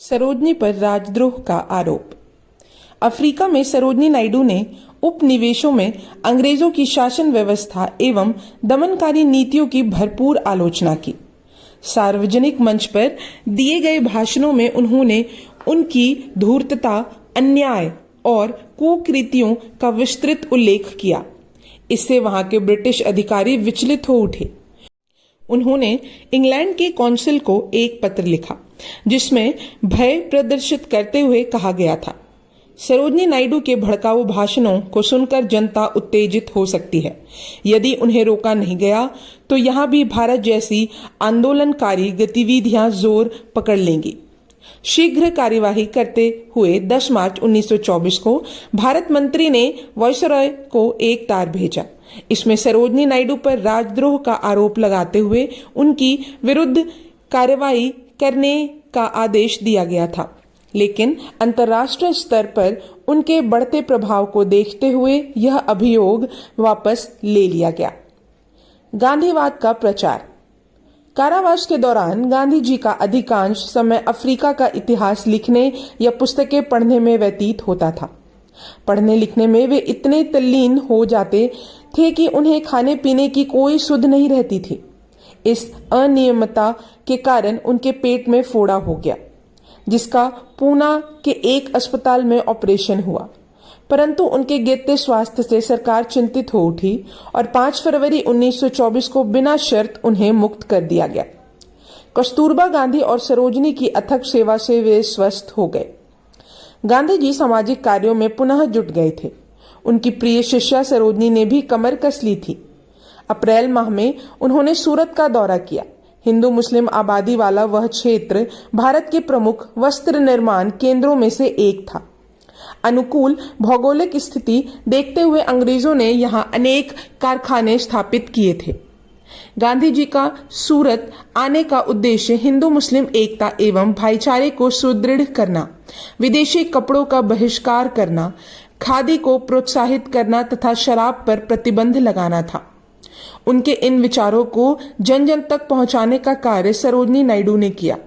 सरोजनी पर राजद्रोह का आरोप। अफ्रीका में सरोजनी नायडू ने उपनिवेशों में अंग्रेजों की शासन व्यवस्था एवं दमनकारी नीतियों की भरपूर आलोचना की। सार्वजनिक मंच पर दिए गए भाषणों में उन्होंने उनकी धूर्तता, अन्याय और कुकृतियों का विस्तृत उल्लेख किया। इससे वहां के ब्रिटिश अधिकारी विचलित हो उठे। उन्होंने इंग्लैंड के कौंसिल को एक पत्र लिखा जिसमें भय प्रदर्शित करते हुए कहा गया था, सरोजनी नायडू के भड़काऊ भाषणों को सुनकर जनता उत्तेजित हो सकती है। यदि उन्हें रोका नहीं गया तो यहाँ भी भारत जैसी आंदोलनकारी गतिविधियां जोर पकड़ लेंगी। शीघ्र कार्यवाही करते हुए 10 मार्च 1924 को भारत मंत्री ने वायसरॉय को एक तार भेजा। इसमें सरोजनी नायडू पर राजद्रोह का आरोप लगाते हुए उनकी विरुद्ध कार्रवाई करने का आदेश दिया गया था, लेकिन अंतर्राष्ट्रीय स्तर पर उनके बढ़ते प्रभाव को देखते हुए यह अभियोग वापस ले लिया गया। गांधीवाद का प्रचार। कारावास के दौरान गांधी जी का अधिकांश समय अफ्रीका का इतिहास लिखने या पुस्तकें पढ़ने में व्यतीत होता था। पढ़ने लिखने में वे इतने तल्लीन हो जाते थे कि उन्हें खाने पीने की कोई सुध नहीं रहती थी। इस अनियमितता के कारण उनके पेट में फोड़ा हो गया, जिसका पूना के एक अस्पताल में ऑपरेशन हुआ। परंतु उनके गिरते स्वास्थ्य से सरकार चिंतित हो उठी और 5 फरवरी 1924 को बिना शर्त उन्हें मुक्त कर दिया गया। कस्तूरबा गांधी और सरोजनी की अथक सेवा से वे स्वस्थ हो गए। गांधी जी सामाजिक कार्यों में पुनः जुट गए थे। उनकी प्रिय शिष्या सरोजनी ने भी कमर कस ली थी। अप्रैल माह में उन्होंने सूरत का दौरा किया। हिंदू मुस्लिम आबादी वाला वह क्षेत्र भारत के प्रमुख वस्त्र निर्माण केंद्रों में से एक था। अनुकूल भौगोलिक स्थिति देखते हुए अंग्रेजों ने यहाँ अनेक कारखाने स्थापित किए थे। गांधी जी का सूरत आने का उद्देश्य हिंदू मुस्लिम एकता एवं भाईचारे को सुदृढ़ करना, विदेशी कपड़ों का बहिष्कार करना, खादी को प्रोत्साहित करना तथा शराब पर प्रतिबंध लगाना था। उनके इन विचारों को जन जन तक पहुंचाने का कार्य सरोजनी नायडू ने किया।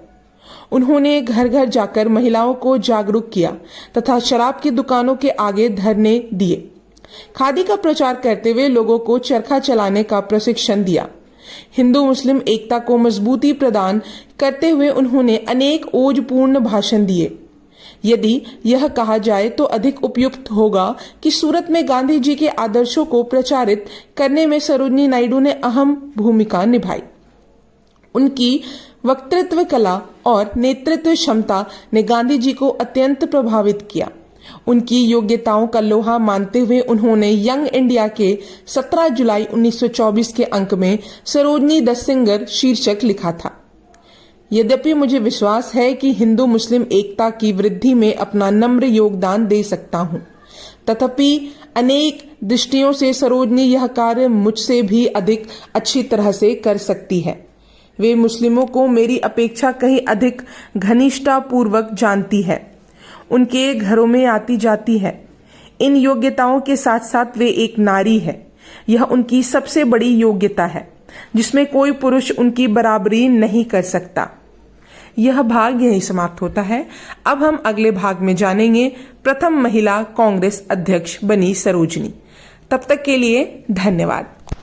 उन्होंने घर घर जाकर महिलाओं को जागरूक किया तथा शराब की दुकानों के आगे धरने दिए। खादी का प्रचार करते हुए लोगों को चरखा चलाने का प्रशिक्षण दिया। हिंदू मुस्लिम एकता को मजबूती प्रदान करते हुए उन्होंने अनेक ओजपूर्ण भाषण दिए। यदि यह कहा जाए तो अधिक उपयुक्त होगा कि सूरत में गांधी जी के आदर्शों को प्रचारित करने में सरोजनी नायडू ने अहम भूमिका निभाई। उनकी वक्तृत्व कला और नेतृत्व क्षमता ने गांधी जी को अत्यंत प्रभावित किया। उनकी योग्यताओं का लोहा मानते हुए उन्होंने यंग इंडिया के 17 जुलाई 1924 के अंक में सरोजनी द सिंगर शीर्षक लिखा था। यद्यपि मुझे विश्वास है कि हिंदू मुस्लिम एकता की वृद्धि में अपना नम्र योगदान दे सकता हूँ, तथापि अनेक दृष्टियों से सरोजनी यह कार्य मुझसे भी अधिक अच्छी तरह से कर सकती है। वे मुस्लिमों को मेरी अपेक्षा कहीं अधिक घनिष्ठता पूर्वक जानती है, उनके घरों में आती जाती है। इन योग्यताओं के साथ साथ वे एक नारी है। यह उनकी सबसे बड़ी योग्यता है जिसमें कोई पुरुष उनकी बराबरी नहीं कर सकता। यह भाग यहीं समाप्त होता है। अब हम अगले भाग में जानेंगे प्रथम महिला कांग्रेस अध्यक्ष बनी सरोजनी। तब तक के लिए धन्यवाद।